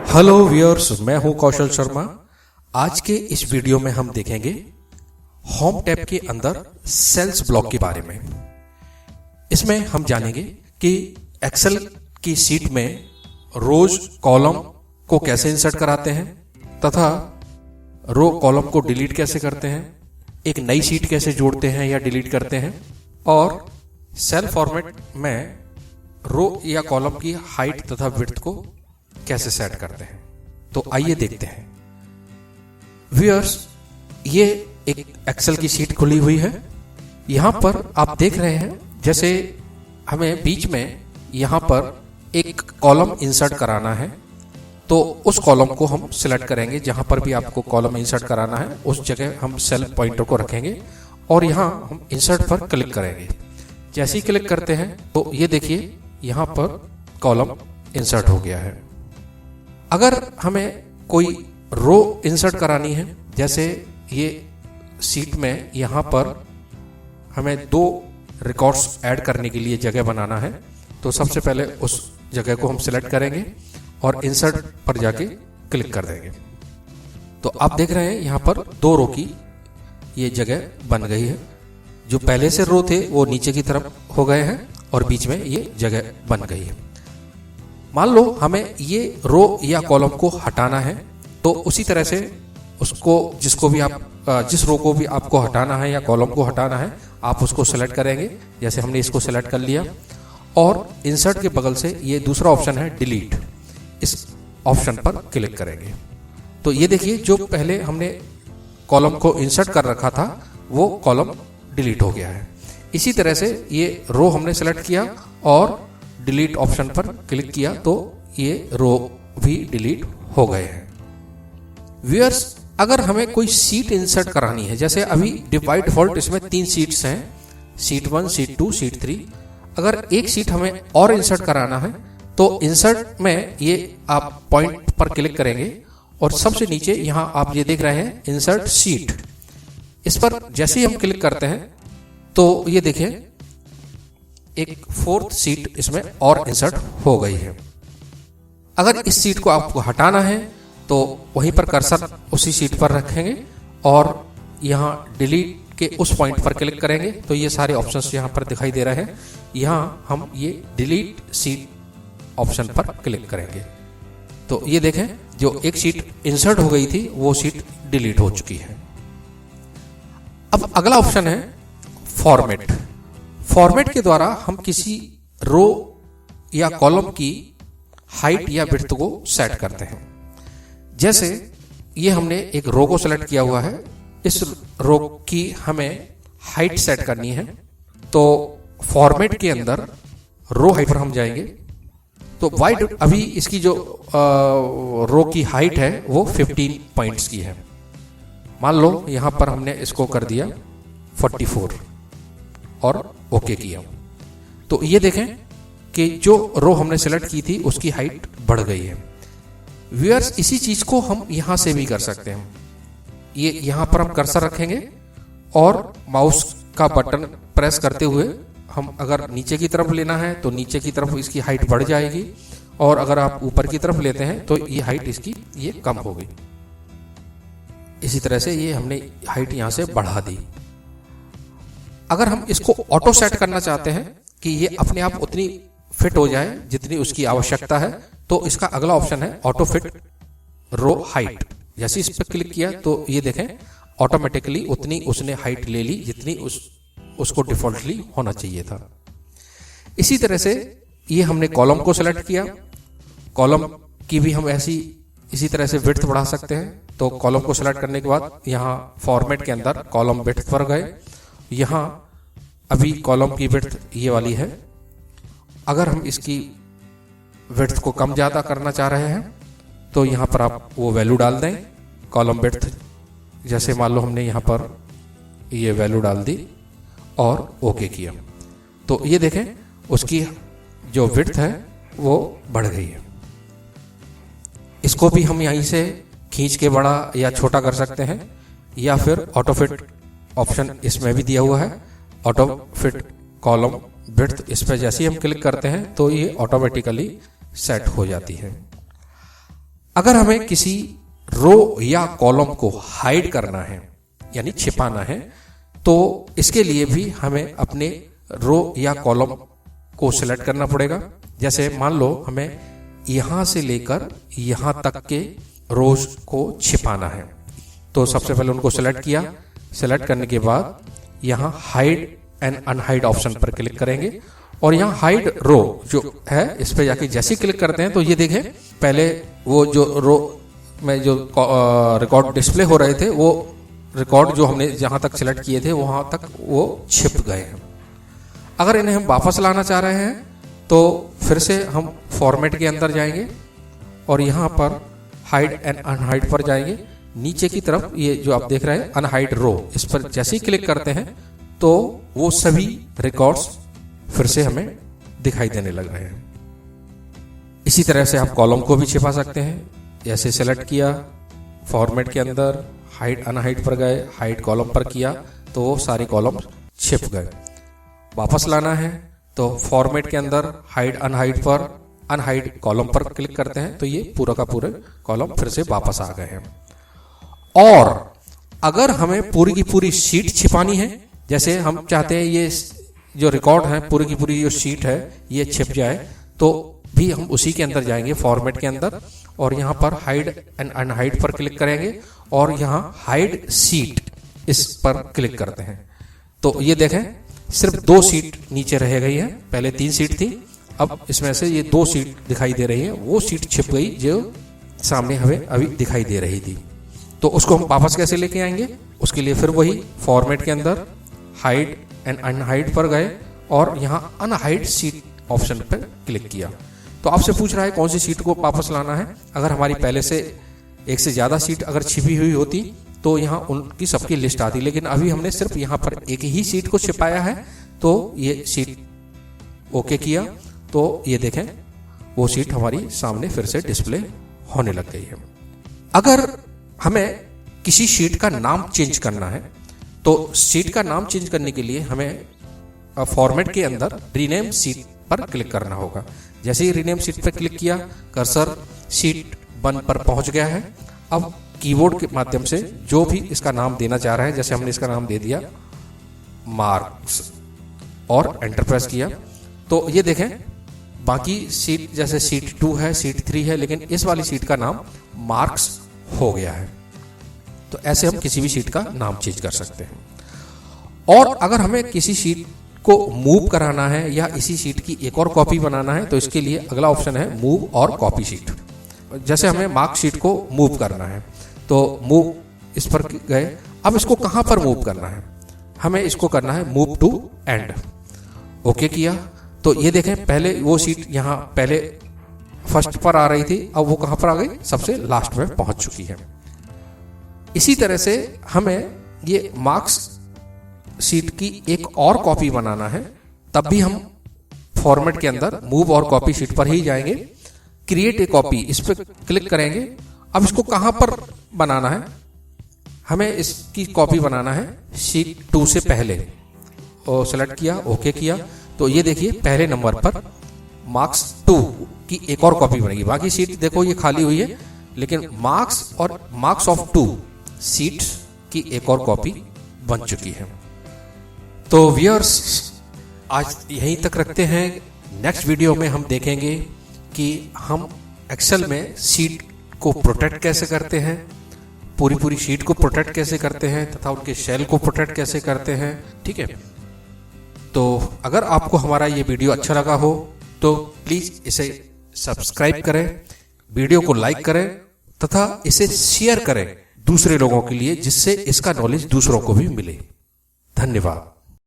Hello viewers, मैं हूं कौशल शर्मा। आज के इस वीडियो में हम देखेंगे होम टैब के अंदर सेल्स ब्लॉक के बारे में। इसमें हम जानेंगे कि एक्सेल की शीट में रोज कॉलम को कैसे इंसर्ट कराते हैं तथा रो कॉलम को डिलीट कैसे करते हैं, एक नई शीट कैसे जोड़ते हैं या डिलीट करते हैं, और सेल फॉर्मेट में रो या कॉलम की हाइट तथा विड्थ को कैसे सेट करते हैं। तो आइए देखते हैं। व्यूअर्स, ये एक एक्सेल की शीट खुली हुई है। यहां पर आप देख रहे हैं जैसे हमें बीच में यहां पर एक कॉलम इंसर्ट कराना है, तो उस कॉलम को हम सिलेक्ट करेंगे। जहां पर भी आपको कॉलम इंसर्ट कराना है उस जगह हम सेल पॉइंटर को रखेंगे और यहां हम इंसर्ट पर क्लिक करेंगे। जैसे ही क्लिक करते हैं तो ये देखिए यहां पर कॉलम इंसर्ट हो गया है। अगर हमें कोई रो इंसर्ट करानी है, जैसे ये शीट में यहां पर हमें 2 रिकॉर्ड्स ऐड करने के लिए जगह बनाना है, तो सबसे पहले उस जगह को हम सिलेक्ट करेंगे और इंसर्ट पर जाके क्लिक कर देंगे। तो आप देख रहे हैं यहां पर 2 रो की ये जगह बन गई है। जो पहले से रो थे वो नीचे की तरफ हो गए हैं और बीच में ये जगह बन गई है। मान लो हमें ये रो या कॉलम को हटाना है, तो उसी तरह से उसको जिस रो को भी आपको हटाना है या कॉलम को हटाना है, आप उसको सेलेक्ट करेंगे। जैसे हमने इसको सेलेक्ट कर लिया और इंसर्ट के बगल से ये दूसरा ऑप्शन है डिलीट, इस ऑप्शन पर क्लिक करेंगे। तो ये देखिए जो पहले हमने कॉलम को इंसर्ट कर रखा था वो कॉलम डिलीट हो गया है। इसी तरह से ये रो हमने सेलेक्ट किया और डिलीट ऑप्शन पर क्लिक किया तो ये रो भी डिलीट हो गए हैं। व्यूअर्स, अगर हमें कोई सीट इंसर्ट करानी है, जैसे अभी बाय डिफॉल्ट इसमें 3 सीट्स हैं, सीट 1, सीट 2, सीट 3। अगर एक सीट हमें और इंसर्ट कराना है तो इंसर्ट में ये आप पॉइंट पर क्लिक करेंगे और सबसे नीचे यहां आप ये देख रहे हैं इंसर्ट सीट, इस पर जैसे ही हम क्लिक करते हैं तो ये देखिए एक 4th सीट इसमें और इंसर्ट हो गई है। अगर इस सीट को आपको हटाना है तो वहीं पर कर्सर उसी सीट पर रखेंगे और यहां डिलीट के उस पॉइंट पर क्लिक करेंगे तो ये सारे ऑप्शंस यहां पर दिखाई दे रहे हैं। यहां हम ये डिलीट सीट ऑप्शन पर क्लिक करेंगे तो ये देखें जो एक सीट इंसर्ट हो गई थी वो सीट डिलीट हो चुकी है। अब अगला ऑप्शन है फॉर्मेट। फॉर्मेट के द्वारा हम किसी रो या कॉलम की हाइट या विड्थ को सेट करते हैं। जैसे ये हमने एक रो को सेलेक्ट किया हुआ है, इस रो की हमें हाइट सेट करनी है, तो फॉर्मेट के अंदर रो हाइट पर हम जाएंगे। तो वाइड अभी इसकी जो रो की हाइट है वो 15 पॉइंट्स की है। मान लो यहां पर हमने इसको कर दिया 44 और ओके किया, तो ये देखें कि जो रो हमने सेलेक्ट की थी उसकी हाइट बढ़ गई है। व्यूअर्स, इसी चीज को हम यहां से भी कर सकते हैं। ये यहां पर हम कर्सर रखेंगे और माउस का बटन प्रेस करते हुए हम अगर नीचे की तरफ लेना है तो नीचे की तरफ इसकी हाइट बढ़ जाएगी, और अगर आप ऊपर की तरफ लेते हैं तो ये हाइट इसकी ये कम हो गई। इसी तरह से ये हमने हाइट यहां से बढ़ा दी। अगर हम इसको ऑटो सेट करना चाहते हैं कि ये अपने आप उतनी फिट हो जाए जितनी उसकी आवश्यकता है, तो इसका अगला ऑप्शन है ऑटो फिट रो हाइट। जैसे इस पर क्लिक किया तो ये देखें ऑटोमेटिकली उतनी उसने हाइट ले ली जितनी उसको डिफॉल्टली होना चाहिए था। इसी तरह से ये हमने कॉलम को सेलेक्ट किया, कॉलम की भी हम इसी तरह से विड्थ बढ़ा सकते हैं। तो कॉलम को सेलेक्ट करने के बाद यहाँ फॉर्मेट के अंदर कॉलम विड्थ पर गए, यहां अभी कॉलम की विड्थ ये वाली है। अगर हम इसकी विड्थ को कम ज्यादा करना चाह रहे हैं तो यहां पर आप वो वैल्यू डाल दें। कॉलम विड्थ जैसे मान लो हमने यहां पर ये वैल्यू डाल दी और ओके किया, तो ये देखें उसकी जो विड्थ है वो बढ़ गई है। इसको भी हम यहीं से खींच के बड़ा या छोटा कर सकते हैं, या फिर ऑटो फिट ऑप्शन इसमें भी दिया हुआ है, ऑटो फिट कॉलम विड्थ। इस पर जैसे ही हम क्लिक करते हैं तो ये ऑटोमेटिकली सेट हो जाती है। अगर हमें किसी रो या कॉलम को हाइड करना है यानी छिपाना है, तो इसके लिए भी हमें अपने रो या कॉलम को सिलेक्ट करना पड़ेगा। जैसे मान लो हमें यहां से लेकर यहां तक के रोज को छिपाना है, तो सबसे पहले उनको सिलेक्ट किया। सिलेक्ट करने के बाद यहां हाइड एंड अनहाइड ऑप्शन पर क्लिक करेंगे और यहाँ हाइड रो जो है इस पे जाके जैसे क्लिक करते हैं तो ये देखें, पहले वो जो रो में जो रिकॉर्ड डिस्प्ले हो रहे थे, वो रिकॉर्ड जो हमने जहां तक सिलेक्ट किए थे वहां तक वो छिप गए हैं। अगर इन्हें हम वापस लाना चाह रहे हैं तो फिर से हम फॉर्मेट के अंदर जाएंगे और यहाँ पर हाइड एंड अनहाइड पर जाएंगे। नीचे की तरफ ये जो आप देख रहे हैं अनहाइड रो, इस पर जैसे ही क्लिक करते हैं तो वो सभी रिकॉर्ड्स फिर से हमें दिखाई देने लग रहे हैं। इसी तरह से आप कॉलम को भी छिपा सकते हैं। जैसे सेलेक्ट किया, फॉर्मेट के अंदर हाइड अनहाइड पर गए, हाइड कॉलम पर किया तो वो सारे कॉलम छिप गए। वापस लाना है तो फॉर्मेट के अंदर हाइड अनहाइड पर अनहाइड कॉलम पर क्लिक करते हैं तो ये पूरा का पूरे कॉलम फिर से वापस आ गए हैं। और अगर हमें पूरी की पूरी शीट छिपानी है, जैसे हम चाहते हैं ये जो रिकॉर्ड है पूरी की पूरी जो शीट है ये छिप जाए, तो भी हम उसी के अंदर जाएंगे फॉर्मेट के अंदर और यहाँ पर हाइड एंड अनहाइड पर क्लिक करेंगे और यहाँ हाइड शीट इस पर क्लिक करते हैं तो ये देखें सिर्फ 2 सीट नीचे रह गई है। पहले 3 सीट थी, अब इसमें से ये 2 सीट दिखाई दे रही है। वो सीट छिप गई जो सामने हमें अभी दिखाई दे रही थी। तो उसको हम वापस कैसे लेके आएंगे, उसके लिए फिर वही फॉर्मेट के अंदर हाइड एंड अनहाइड पर गए और यहाँ अनहाइड सीट ऑप्शन पर क्लिक किया। तो आपसे पूछ रहा है कौन सी सीट को वापस लाना है। अगर हमारी पहले से एक से ज्यादा सीट अगर छिपी हुई होती तो यहाँ उनकी सबकी लिस्ट आती, लेकिन अभी हमने सिर्फ यहाँ पर एक ही सीट को छिपाया है तो ये सीट ओके किया तो ये देखें वो सीट हमारी सामने फिर से डिस्प्ले होने लग गई है। अगर हमें किसी सीट का नाम चेंज करना है तो सीट का नाम चेंज करने के लिए हमें फॉर्मेट के अंदर रीनेम सीट पर क्लिक करना होगा। जैसे ही रीनेम सीट पर क्लिक किया, कर्सर सीट 1 पर पहुंच गया है। अब कीबोर्ड के माध्यम से जो भी इसका नाम देना चाह रहा है, जैसे हमने इसका नाम दे दिया मार्क्स और एंटर प्रेस किया तो ये देखें बाकी सीट जैसे सीट 2 है, सीट 3 है, लेकिन इस वाली सीट का नाम मार्क्स हो गया है। तो ऐसे हम किसी भी सीट का नाम चेंज कर सकते हैं। और अगर हमें किसी सीट को मूव कराना है या इसी सीट की एक और कॉपी बनाना है तो इसके लिए अगला ऑप्शन है मूव और कॉपी सीट। जैसे हमें मार्क शीट को मूव करना है तो मूव इस पर गए। अब इसको कहां पर मूव करना है, हमें इसको करना है मूव टू एंड। ओके किया तो ये देखें पहले वो सीट यहाँ पहले फर्स्ट पर आ रही थी, अब वो कहां पर आ गई, सबसे लास्ट में पहुंच चुकी है। इसी तरह से हमें ये मार्क्स सीट की एक और कॉपी बनाना है, तब भी हम फॉर्मेट के अंदर मूव और कॉपी सीट पर ही जाएंगे। क्रिएट ए कॉपी इस पर क्लिक करेंगे। अब इसको कहां पर बनाना है, हमें इसकी कॉपी बनाना है शीट 2 से पहले। और सेलेक्ट किया, ओके किया तो ये देखिए पहले नंबर पर मार्क्स 2 की एक और कॉपी बनेगी। बाकी सीट देखो ये खाली हुई है, लेकिन मार्क्स और मार्क्स ऑफ 2 सीट्स की एक और कॉपी बन चुकी है। तो व्यूअर्स आज यहीं तक रखते हैं। नेक्स्ट वीडियो में हम देखेंगे कि हम एक्सेल में शीट को प्रोटेक्ट कैसे करते हैं, पूरी शीट को प्रोटेक्ट कैसे करते हैं तथा उनके शेल को प्रोटेक्ट कैसे करते हैं। ठीक है, तो अगर आपको हमारा ये वीडियो अच्छा लगा हो तो प्लीज इसे सब्सक्राइब करें, वीडियो को लाइक करें तथा इसे शेयर करें दूसरे लोगों के लिए, जिससे इसका नॉलेज दूसरों को भी मिले। धन्यवाद।